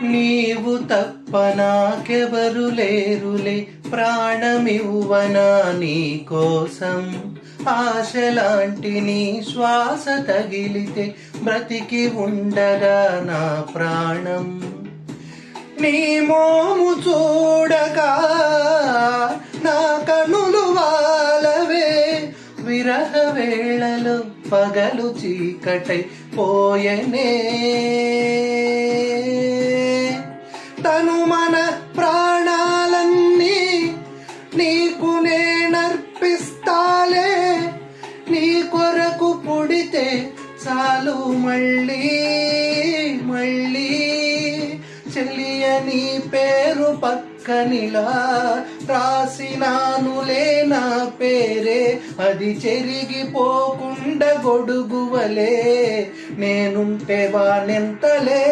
నీవు తప్ప నాకెవరు లేరులే, ప్రాణమివ్వనా నీ కోసం. ఆశలాంటి నీ శ్వాస తగిలితే బ్రతికి ఉండగా నా ప్రాణం. నీ మోము చూడగా నా కనులు వాలవే, విరహ వేళలో పగలు చీకటై పోయనే. తను మన ప్రాణాలన్నీ నీకు నేనర్పిస్తాలే, నీ కొరకు పుడితే చాలు మళ్ళీ మళ్ళీ. చెలియ నీ పేరు పక్కనిలా రాసినానులే నా పేరే, అది చెరిగిపోకుండా గొడుగువలే నేనుంటే వానెంతలే.